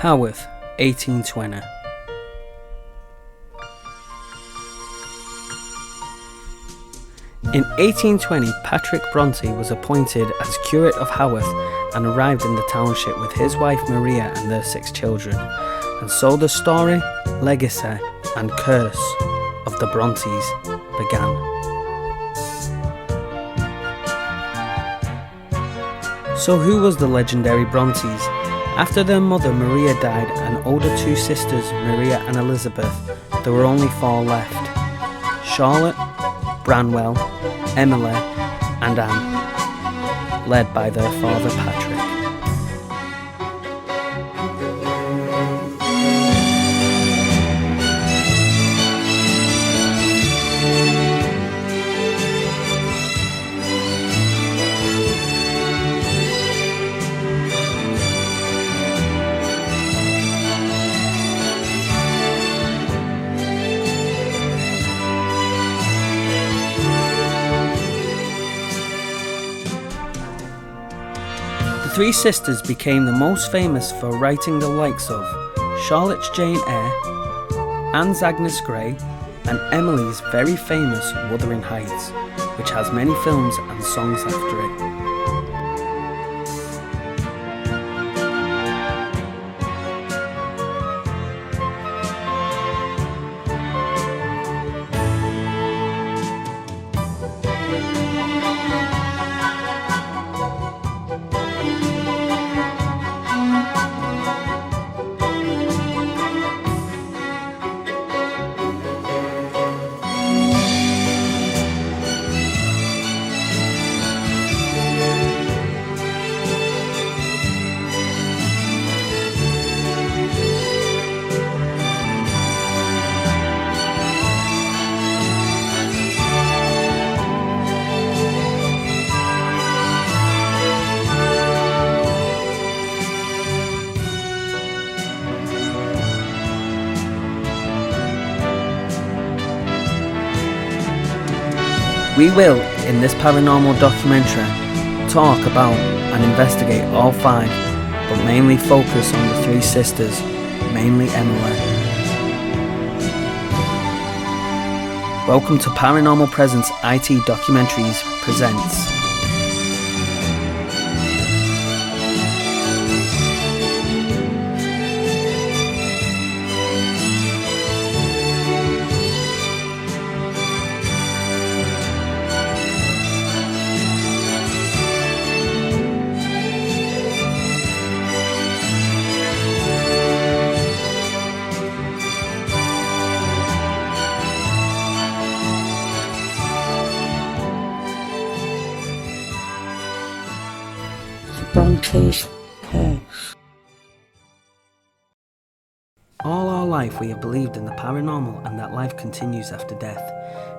Haworth, 1820. In 1820, Patrick Bronte was appointed as curate of Haworth and arrived in the township with his wife Maria and their 6 children. And so the story, legacy and curse of the Brontes began. So who was the legendary Brontes? After their mother Maria died and older 2 sisters Maria and Elizabeth, there were only 4 left: Charlotte, Branwell, Emily and Anne, led by their father Patrick. The 3 sisters became the most famous for writing the likes of Charlotte's Jane Eyre, Anne's Agnes Grey, and Emily's very famous Wuthering Heights, which has many films and songs after it. We will, in this paranormal documentary, talk about and investigate all 5, but mainly focus on the 3 sisters, mainly Emily. Welcome to Paranormal Presence I.T Documentaries presents Bronte's curse. All our life we have believed in the paranormal and that life continues after death.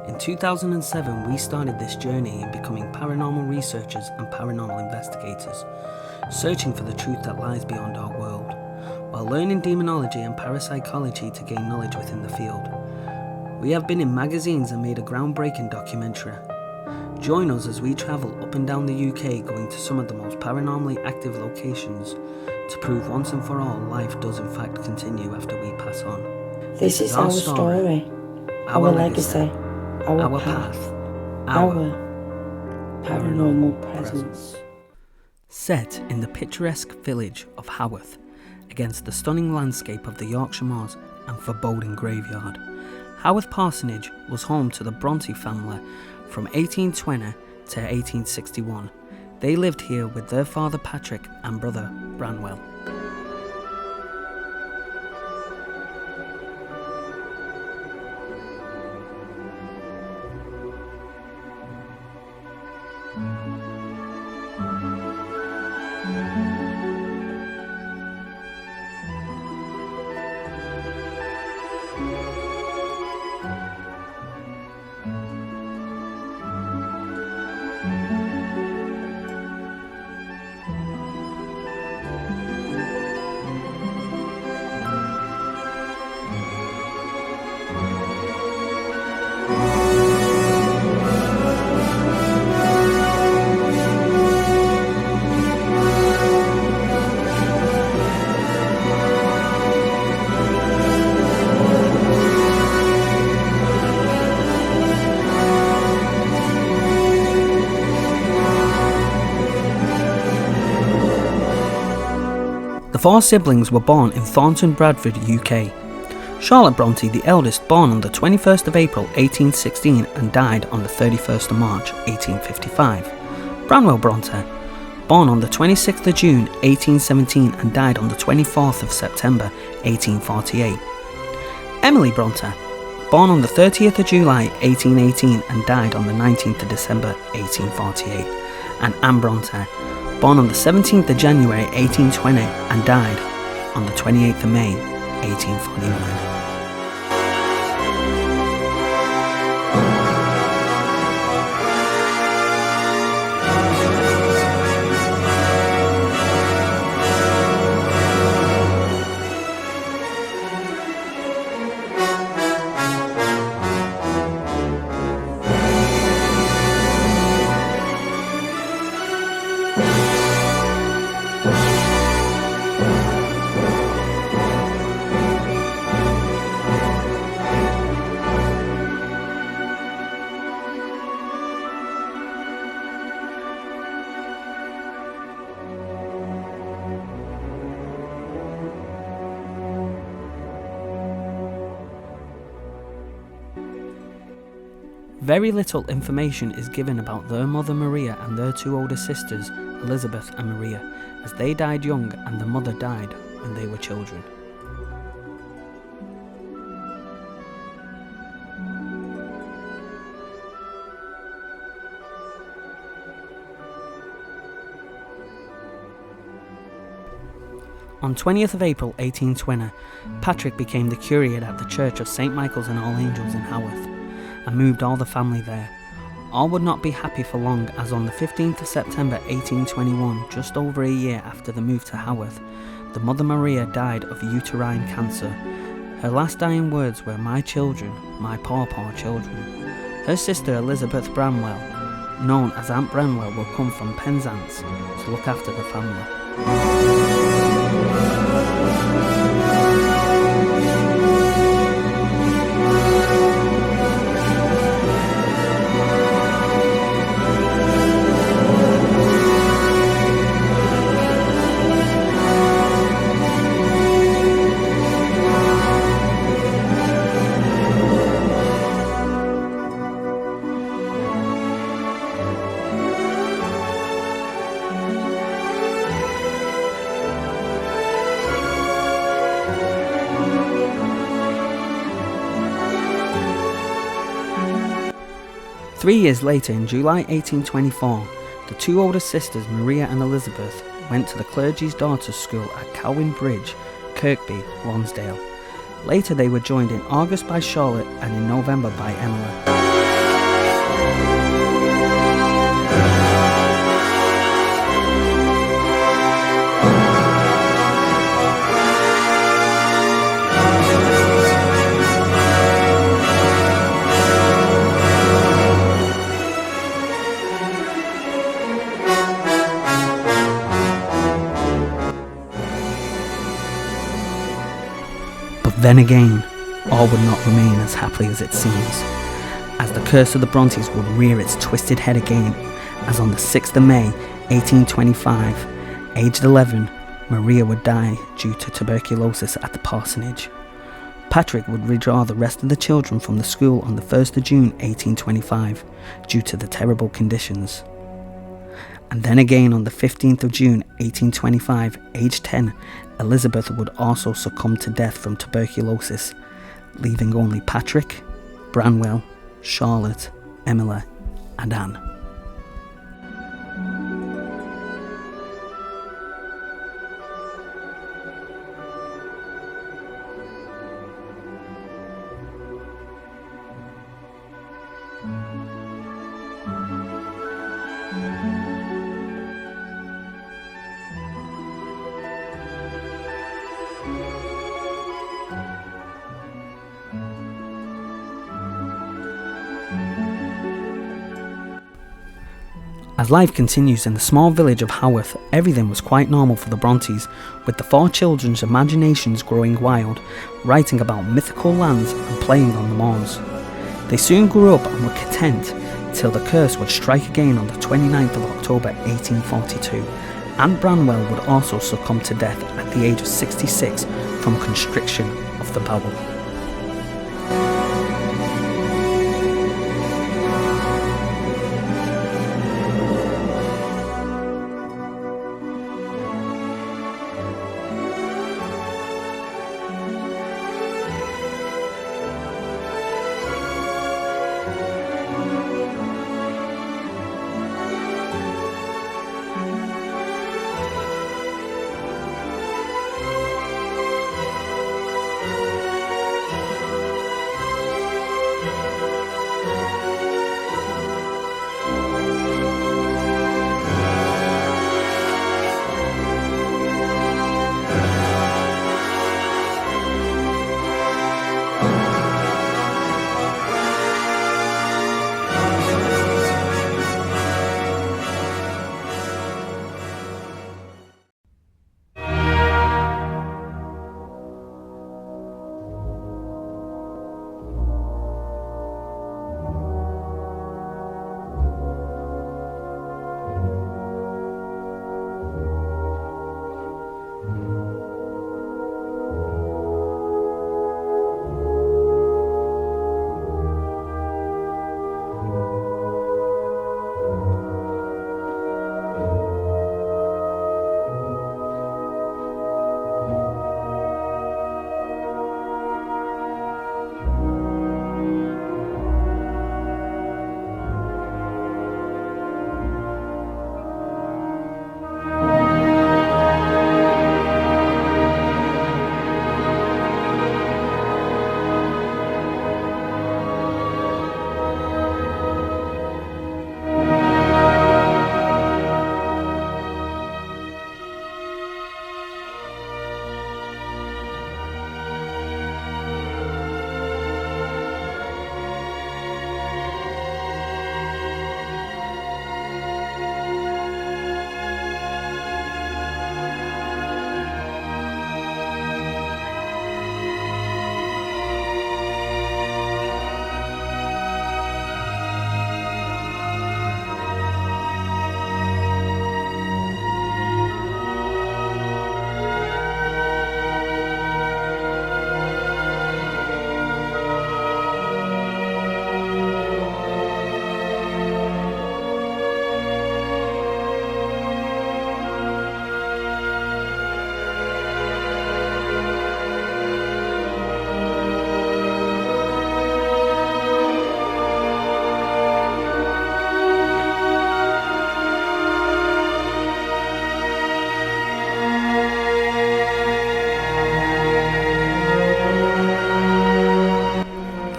In 2007 we started this journey in becoming paranormal researchers and paranormal investigators, searching for the truth that lies beyond our world, while learning demonology and parapsychology to gain knowledge within the field. We have been in magazines and made a groundbreaking documentary. Join us as we travel up and down the UK, going to some of the most paranormally active locations to prove once and for all life does in fact continue after we pass on. This is our story, our legacy, our path, our paranormal presence. Set in the picturesque village of Haworth, against the stunning landscape of the Yorkshire Moors and foreboding graveyard, Haworth Parsonage was home to the Bronte family from 1820 to 1861. They lived here with their father Patrick and brother Branwell. The four siblings were born in Thornton, Bradford, UK. Charlotte Bronte, the eldest, born on the 21st of April 1816 and died on the 31st of March 1855. Branwell Bronte, born on the 26th of June 1817 and died on the 24th of September 1848. Emily Bronte, born on the 30th of July 1818 and died on the 19th of December 1848. And Anne Bronte, born on the 17th of January 1820 and died on the 28th of May 1849. Very little information is given about their mother Maria and their two older sisters, Elizabeth and Maria, as they died young and the mother died when they were children. On 20th of April 1820, Patrick became the curate at the Church of St. Michael's and All Angels in Haworth, and moved all the family there. All would not be happy for long, as on the 15th of September 1821, just over a year after the move to Haworth, the mother Maria died of uterine cancer. Her last dying words were, "My children, my poor, poor children." Her sister Elizabeth Branwell, known as Aunt Branwell, will come from Penzance to look after the family. Three years later, in July 1824, the two older sisters, Maria and Elizabeth, went to the clergy's daughters' school at Cowan Bridge, Kirkby, Lonsdale. Later they were joined in August by Charlotte and in November by Emily. Then again, all would not remain as happily as it seems, as the curse of the Brontes would rear its twisted head again, as on the 6th of May 1825, aged 11, Maria would die due to tuberculosis at the parsonage. Patrick would withdraw the rest of the children from the school on the 1st of June 1825 due to the terrible conditions. And then again on the 15th of June 1825, aged 10, Elizabeth would also succumb to death from tuberculosis, leaving only Patrick, Branwell, Charlotte, Emily and Anne. As life continues in the small village of Haworth, everything was quite normal for the Brontes, with the four children's imaginations growing wild, writing about mythical lands and playing on the moors. They soon grew up and were content till the curse would strike again on the 29th of October 1842, Anne Branwell would also succumb to death at the age of 66 from constriction of the bowel.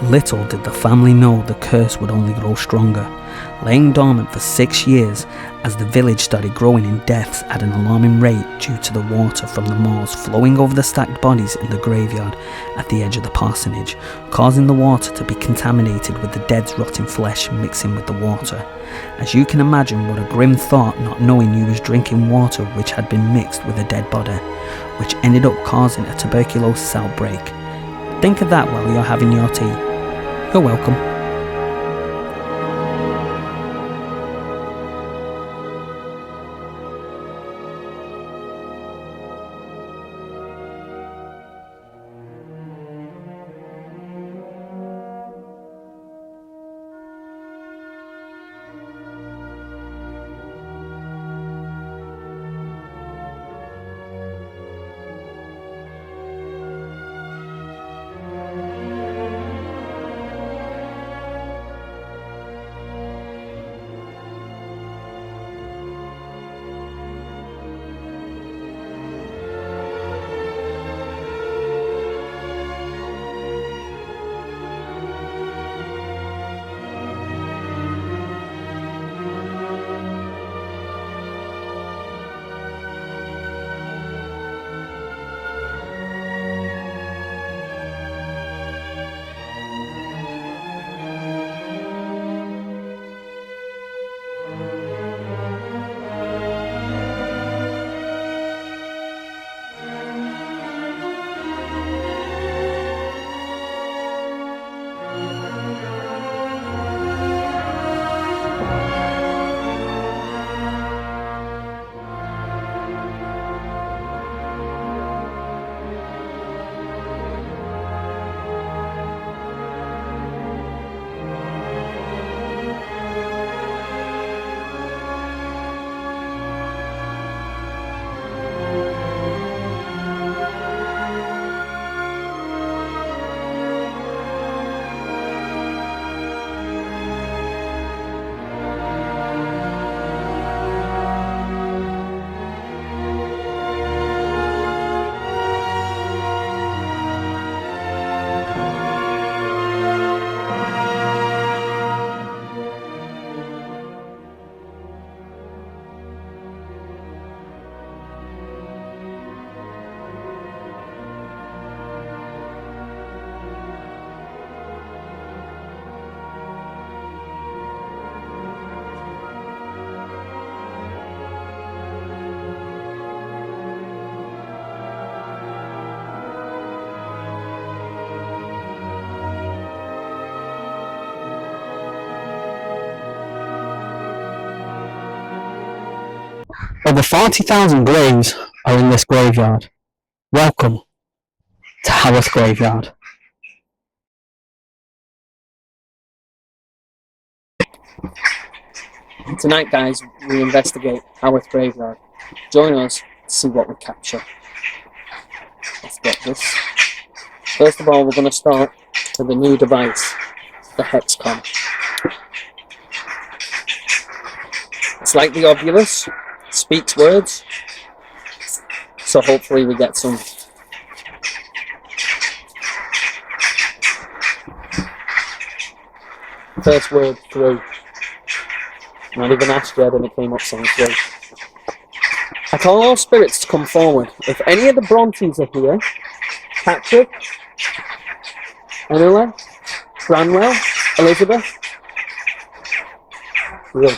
Little did the family know the curse would only grow stronger, laying dormant for 6 years as the village started growing in deaths at an alarming rate due to the water from the moors flowing over the stacked bodies in the graveyard at the edge of the parsonage, causing the water to be contaminated with the dead's rotting flesh mixing with the water. As you can imagine, what a grim thought not knowing you was drinking water which had been mixed with a dead body, which ended up causing a tuberculosis outbreak. Think of that while you're having your tea. You're welcome. Over 40,000 graves are in this graveyard. Welcome to Haworth Graveyard. Tonight, guys, we investigate Haworth Graveyard. Join us to see what we capture. Let's get this. First of all, we're going to start with a new device, the Hexcom. It's like the Ovilus, speaks words, so hopefully we get some. First word through. Not even asked yet and it came up saying through. I call all spirits to come forward. If any of the Brontes are here, Patrick, Enola, Branwell, Elizabeth, real.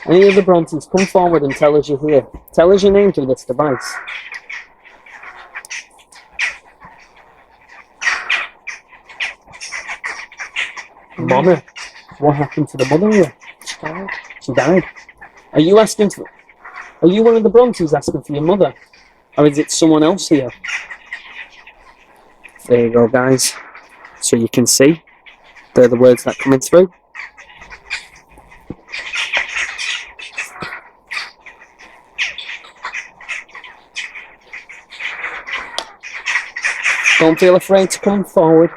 Any of the Brontes, come forward and tell us you're here. Tell us your name through this device. Mama, what happened to the mother here? She died. Are you asking for? Are you one of the Brontes asking for your mother, or is it someone else here? There you go, guys. So you can see, they're the words that are coming through. Don't feel afraid to come forward.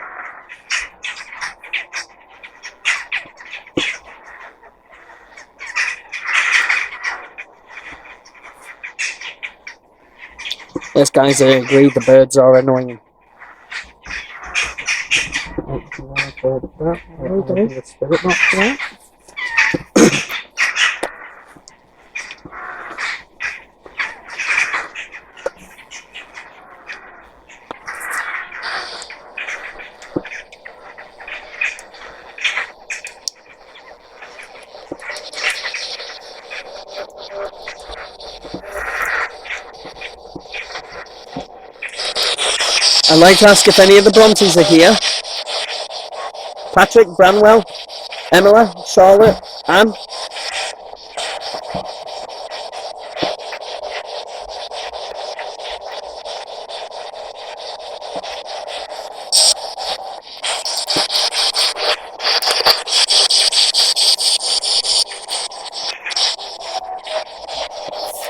Yes, guys, I agree, the birds are annoying. I'd like to ask if any of the Brontes are here. Patrick, Branwell, Emma, Charlotte, Anne.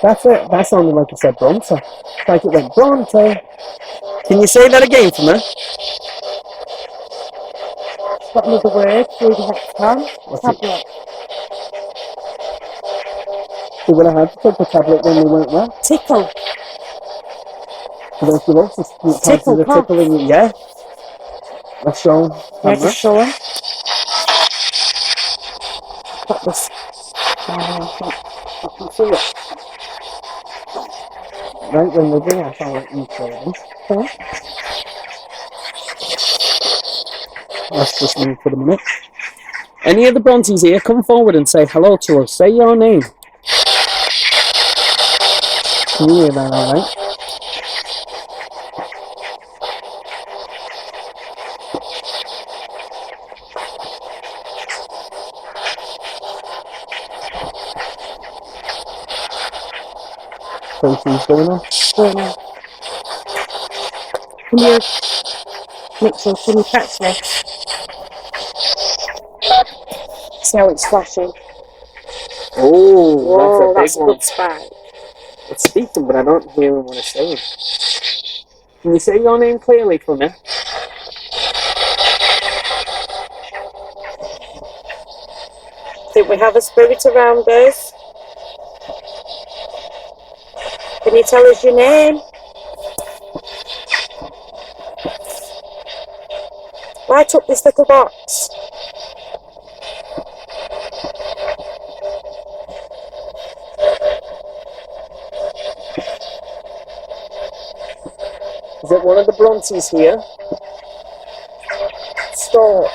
That's it. That sounded like you said Bronte. Like it went Bronte. Can you say that again for me? What another word through the Hexcom? Tablet. We're going to have to take the tablet when we went well. Tickle. Tickle, tickle, yeah. Let's show them. Yeah, just show them. Got this. I can see it. Right when we're doing, I sound like you show them. Okay. Let's just move for the minute. Any of the Brontes here, come forward and say hello to us. Say your name. Can you hear that all right? Something's going on. Can you, Mitchell, can you catch this? See how it's flashing? Oh, whoa, that's a big one. Good spike. It's speaking, but I don't hear what it's saying. Can you say your name clearly for me? Think we have a spirit around us? Can you tell us your name? Light up this little box. Is it one of the Brontes here? Stop.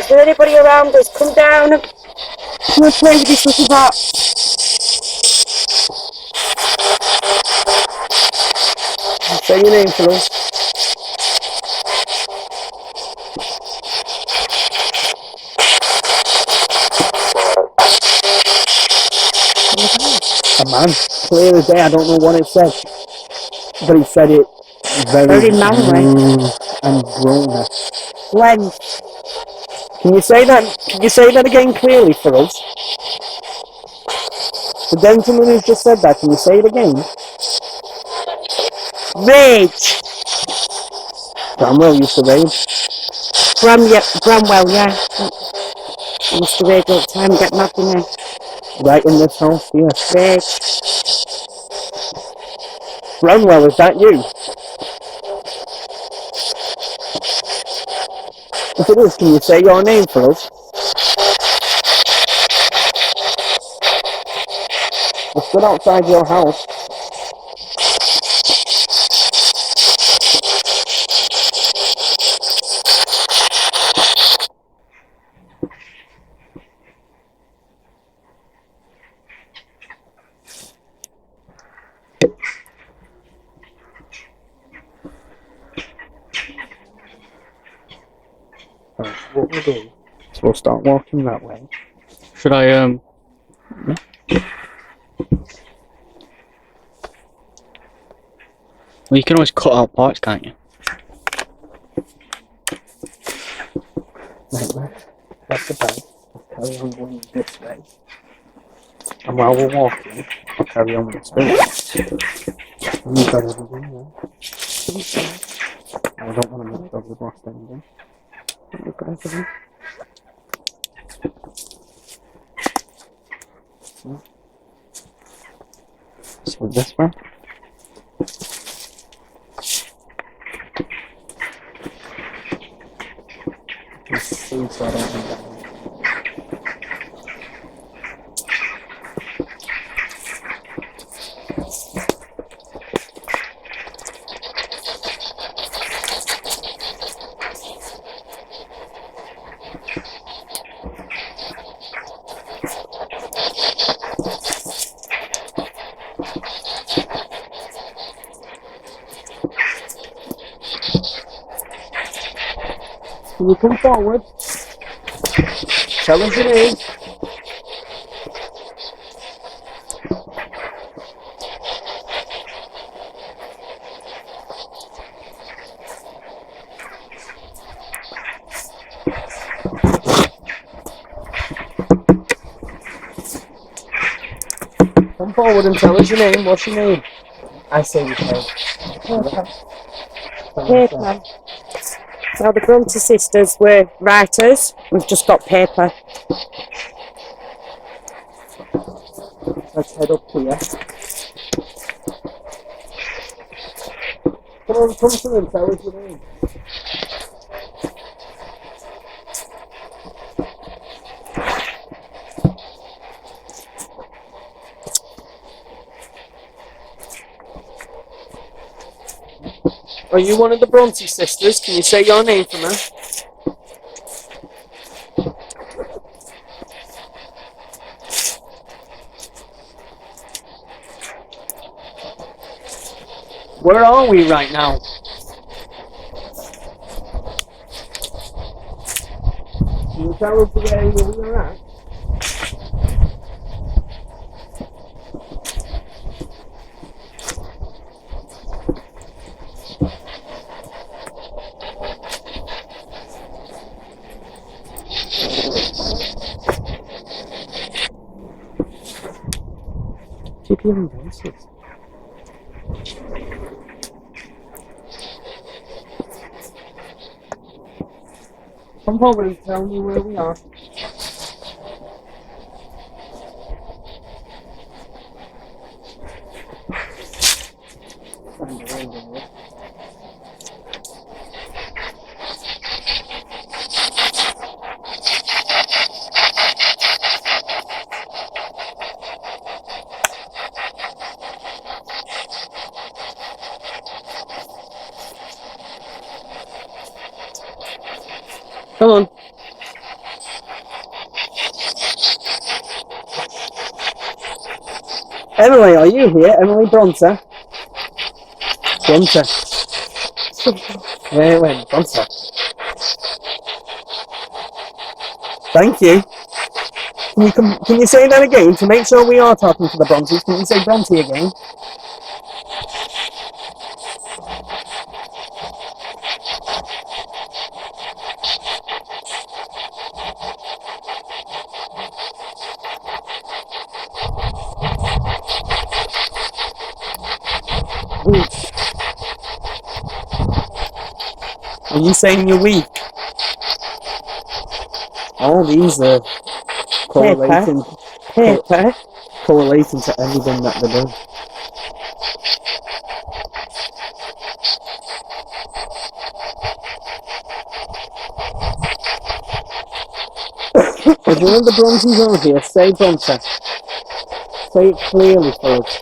Is there anybody around us? Come down. Come and play with this little bat. Say your name for us. A man, clear as day. I don't know what it said, but he said it very manly and grown. When? Can you say that? Can you say that again clearly for us? The gentleman who's just said that. Can you say it again? Rage. Bramwell used to rage. Bramwell, yeah. He used to rage all the time. Get mad in there. Right in this house, yes. Rage. Bramwell, is that you? If it is, can you say your name for us? I stood outside your house. What we'll do is we'll start walking that way. Should I, Yeah. Well, you can always cut out parts, can't you? That's the bed. I'll carry on going this way. And while we're walking, I'll carry on with the spirit. You've got everything, yeah? I don't want to mess up the boss anything. You've got everything. So this way. Let's see so I don't think that one. Can you come forward? Tell us your name. Come forward and tell us your name. What's your name? I say your name. Paper. Paper. Now the Bronte sisters were writers. We've just got paper. Let's head up here. Come on, come to them. Tell us your name. Are you one of the Bronte sisters? Can you say your name for me? Where are we right now? Can you tell us the area we are at? Keep hearing voices. Come forward and tell me where we are. Come on. Emily, are you here? Emily Bronte? Bronte. Where went Bronte? Thank you. Can you say that again to make sure we are talking to the Brontes? Can you say Bronte again? Are you saying you're weak? All these are correlating correlating to everything that they do. If one of the Brontes on here, say Bronte. Say it clearly for us.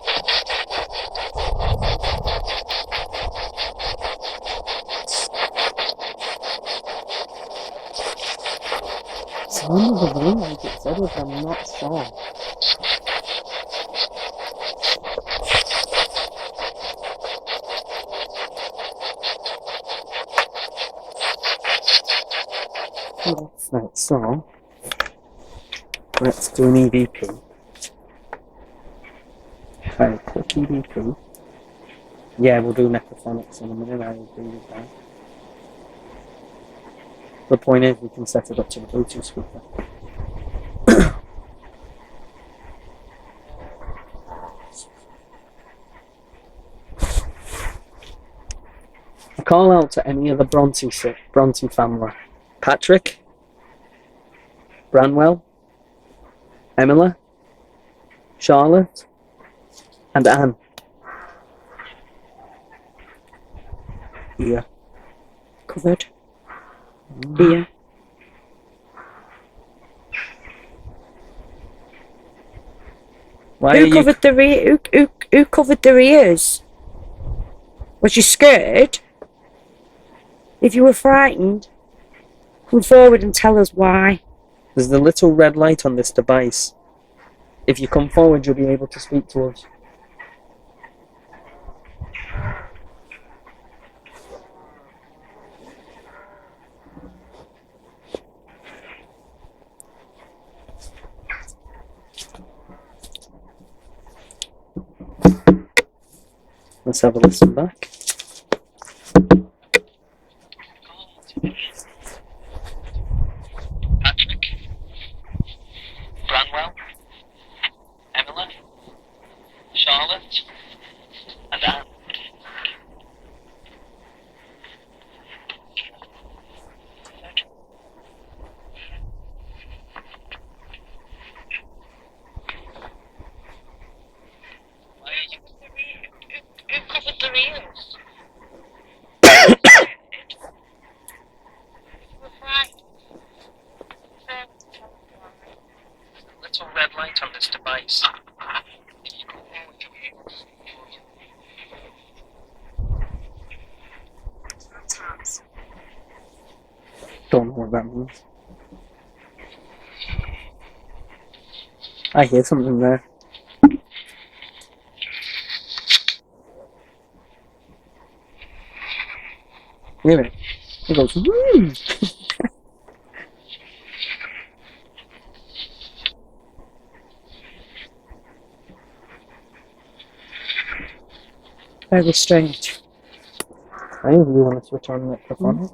It's one of the language it said it, I'm not sure. Right, so let's do an EVP. Right, click EVP. Yeah, we'll do necrophonics in a minute, I agree with that. The point is we can set it up to the Bluetooth speaker. I call out to any of the Bronte family. Patrick, Branwell, Emily, Charlotte, and Anne. Here. Covered. Here. Why Who covered their ears? Was you scared? If you were frightened, come forward and tell us why. There's the little red light on this device. If you come forward, you'll be able to speak to us. Let's have a listen back. Patrick, Branwell, Emily, Charlotte, and Anne. Who covered their ears? Little red light on this device. Don't know what that means. I hear something there. Hear it? It goes, woo! Very strange. I think you want to switch on the microphone.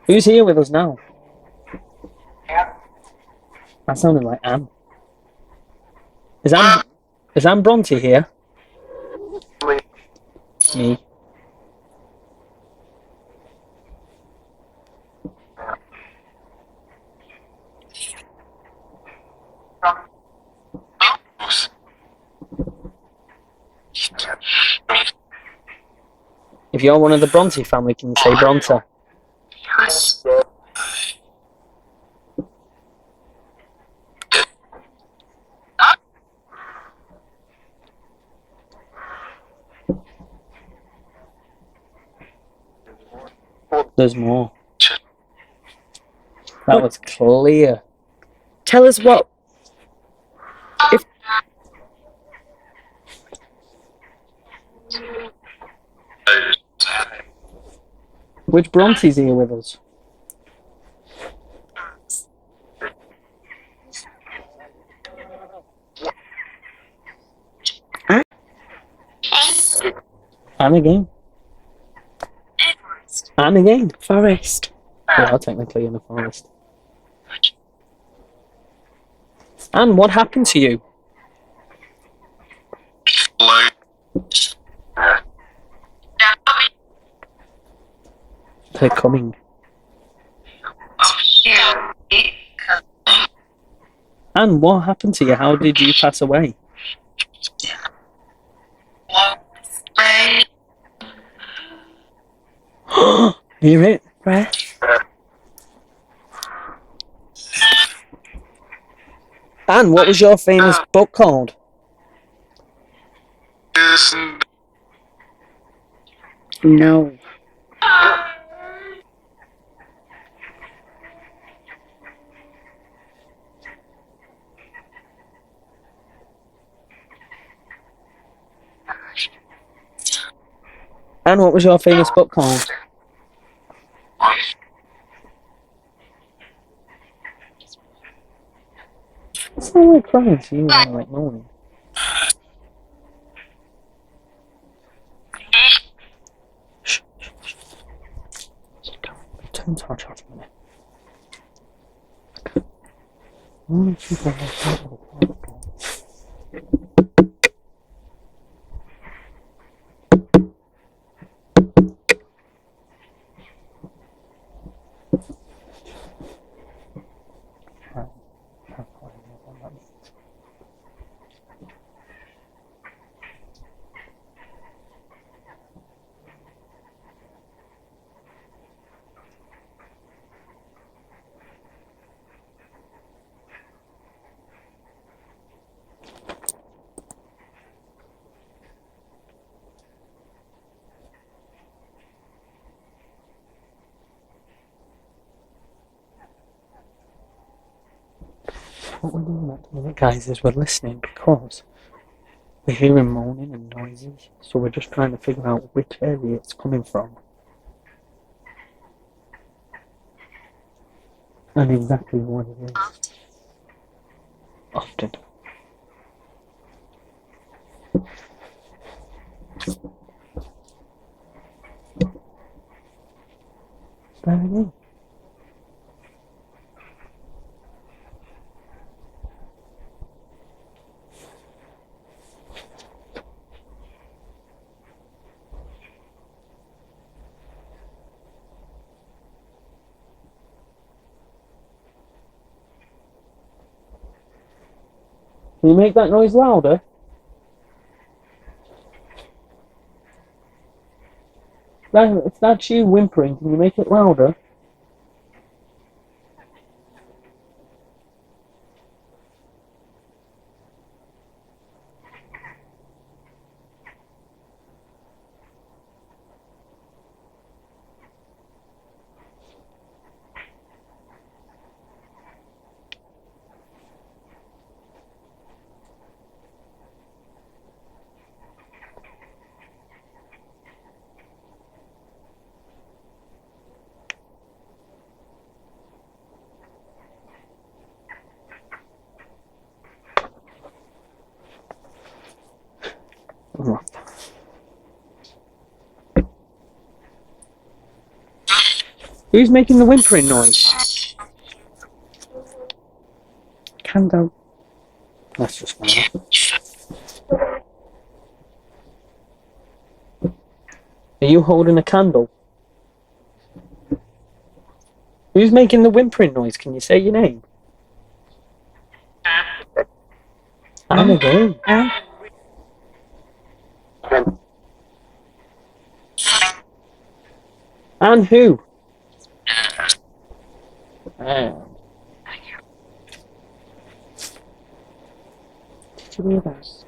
Who's here with us now? That sounded like Anne. Is Anne Bronte here? Me. If you're one of the Bronte family, can you say Bronte? There's more. That was clear. Tell us what. If Which Bronte's here with us? And again. And again. Forest. We are technically in the forest. And what happened to you? They're coming. And what happened to you? How did you pass away? Hear it? Breath. And what was your famous book called? No. And what was your famous book called? It's not like crying to you, like moaning. Shh. Turn the torch off a minute. What we're doing at the minute, guys, is we're listening because we're hearing moaning and noises. So we're just trying to figure out which area it's coming from. And exactly what it is. Often. There it is. Can you make that noise louder? If that's you whimpering, can you make it louder? Who's making the whimpering noise? Candle. That's just fine. Are you holding a candle? Who's making the whimpering noise? Can you say your name? And again. And who? Did you hear that?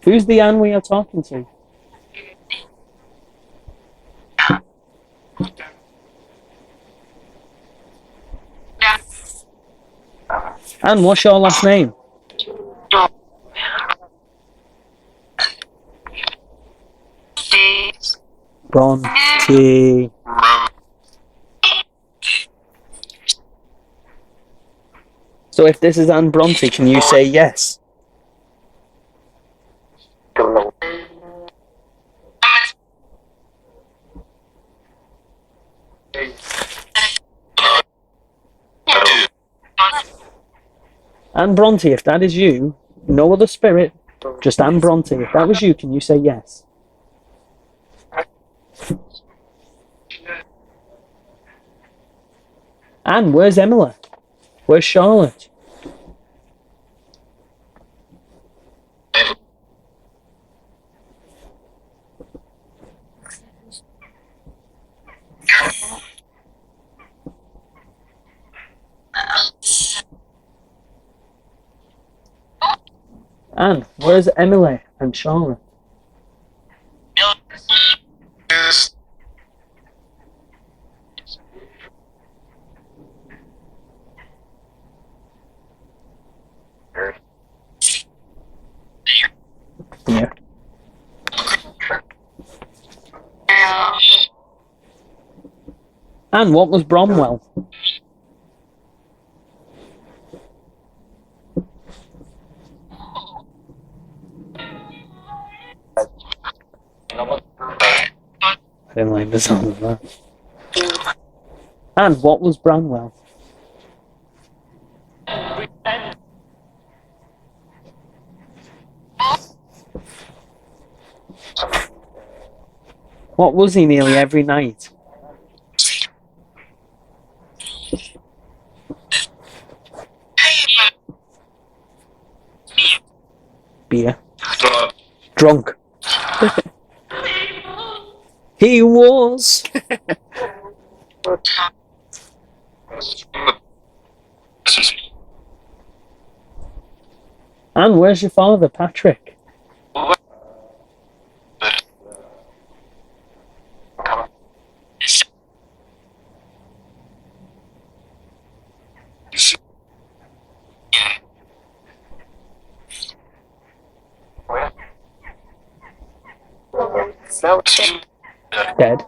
Who's the Anne we are talking to? Anne, what's your last name? Bronte. So if this is Anne Bronte, can you say yes? Anne Bronte, if that is you, no other spirit, just Anne Bronte. If that was you, can you say yes? Anne, where's Emily? Where's Charlotte? Anne, where's Emily and Charlotte? Yeah. Anne, what was Bromwell? I didn't like the sound of that. Anne, what was Branwell? What was he nearly every night? Beer. Drunk. He was. And where's your father, Patrick? Dead.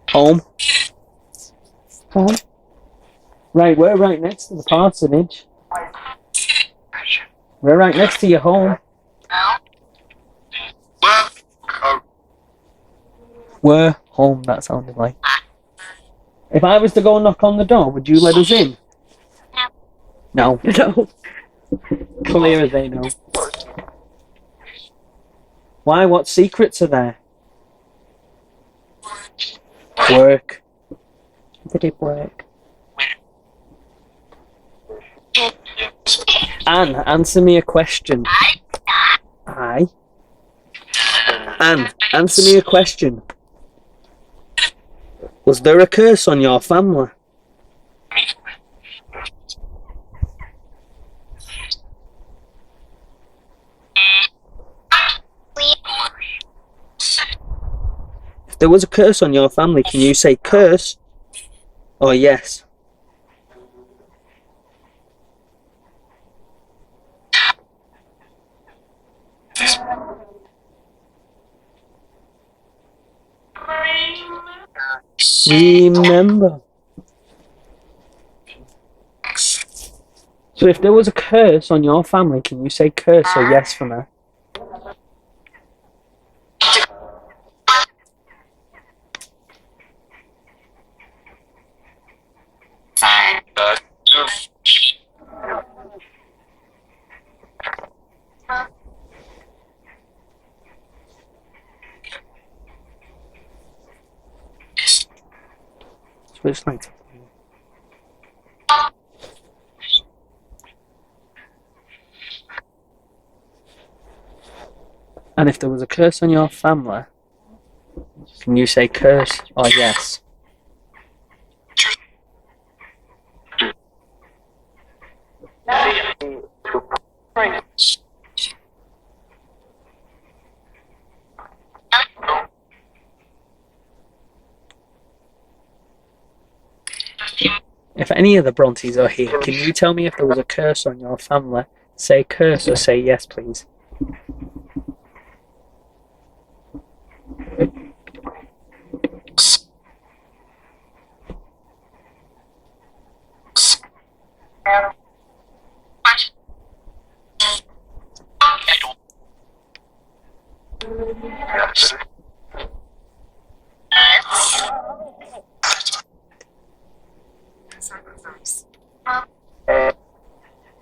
Home. Home. Right, we're right next to the parsonage. We're right next to your home. We're home, that sounded like. If I was to go and knock on the door, would you let us in? No. No. Clear as they know. Why? What secrets are there? Work. They did work. Anne, answer me a question. Aye. Anne, answer me a question. Was there a curse on your family? If there was a curse on your family, can you say curse or yes? Remember. So if there was a curse on your family, can you say curse or yes for me? Switch lights. And if there was a curse on your family, can you say curse or yes? If any of the Brontes are here, can you tell me if there was a curse on your family? Say curse or say yes, please.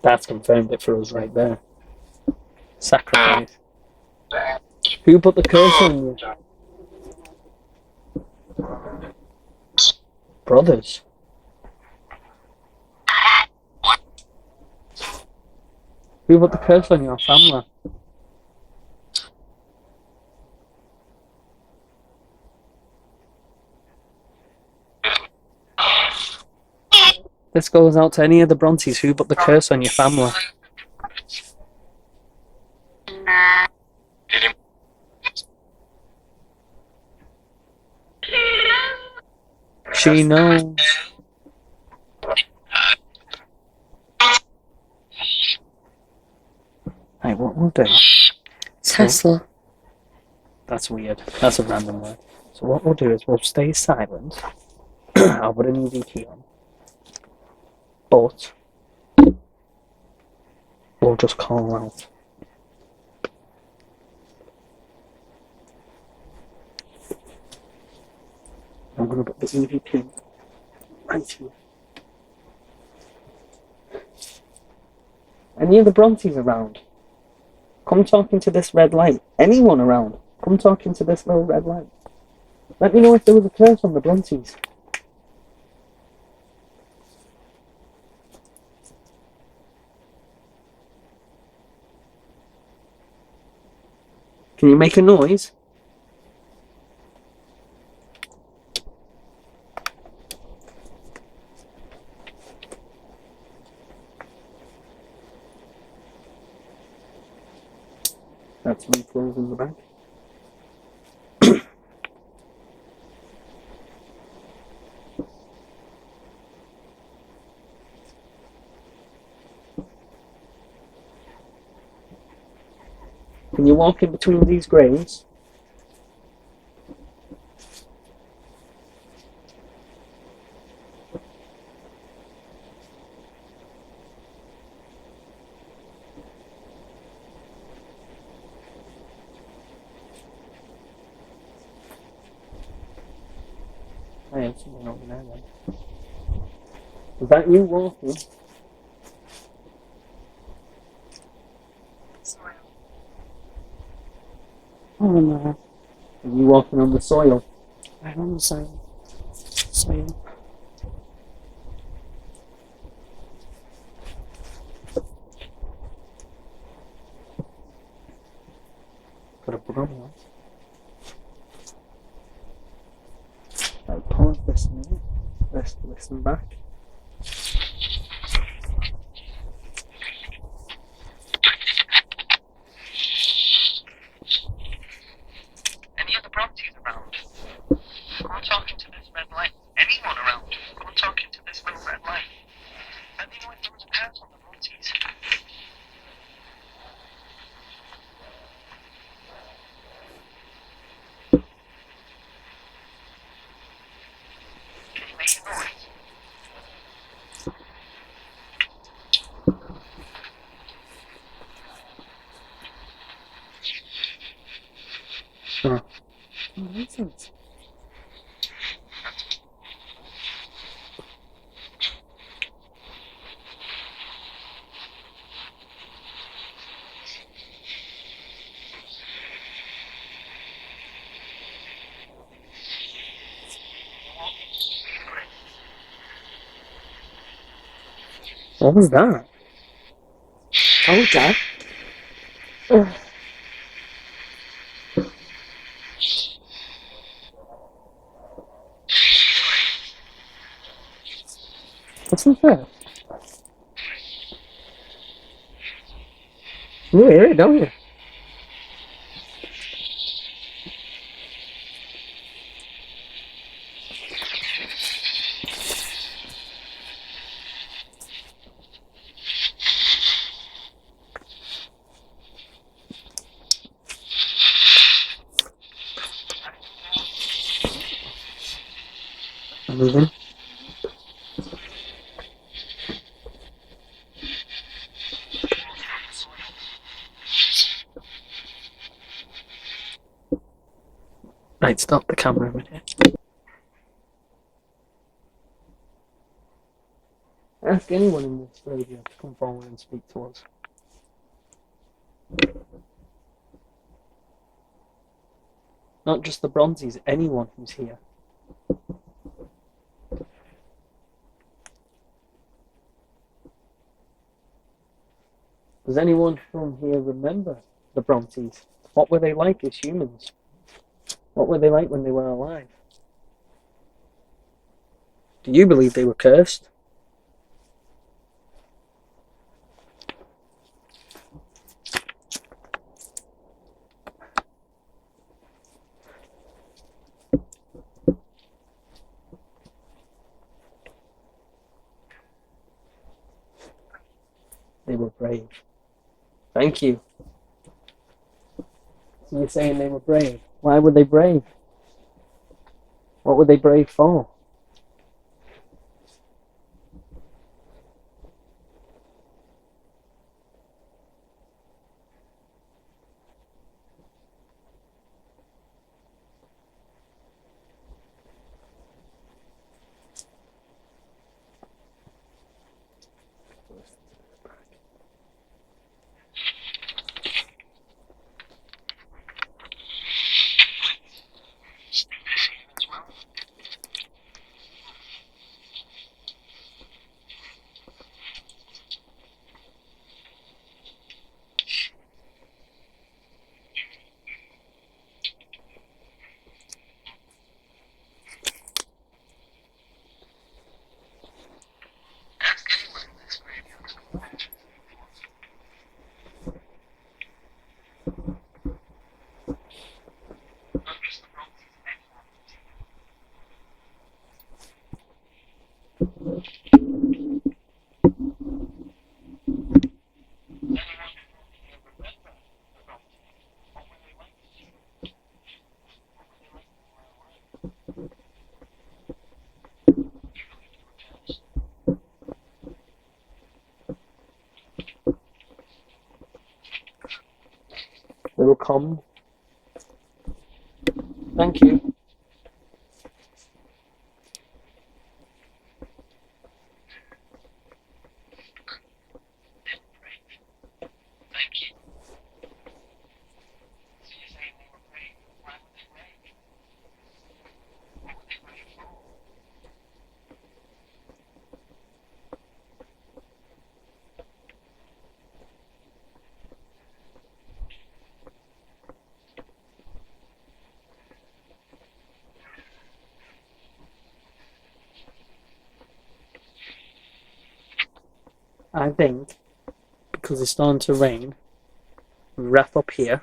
That's confirmed it for us right there. Sacrifice. Who put the curse on you? Brothers. Who put the curse on your family? This goes out to any of the Brontes who put the curse on your family. She knows. Hey, what we'll do? Tesla. That's weird. That's a random word. So what we'll do is we'll stay silent. I'll put an EVP on. But we'll just call out. I'm going to put the EVP right here. Any of the Brontes around? Come talking to this red light. Anyone around? Come talking to this little red light. Let me know if there was a curse on the Brontes. Can you make a noise? That's me closing the back. Can you walk in between these graves? I have someone over there then. Is that you walking? Oh no. Are you walking on the soil? I don't know. Soil. Got a broom on. Right, pause this a minute. Let's listen back. Any of the Brontes around? Come talking to this red light. Anyone around? Come talking to this little red light. Let me know if there was a curse on the Brontes. Can you make a noise? Sure. Nonsense. What was that? Told ya. What's that? You hear it, don't you? moving. Right, stop the camera a minute. Ask anyone in this radio to come forward and speak to us. Not just the Brontes, anyone who's here. Does anyone from here remember the Brontes? What were they like as humans? What were they like when they were alive? Do you believe they were cursed? They were brave. Thank you. So you're saying they were brave? Why were they brave? What were they brave for? They were calm. Thank you. I think because it's starting to rain, wrap up here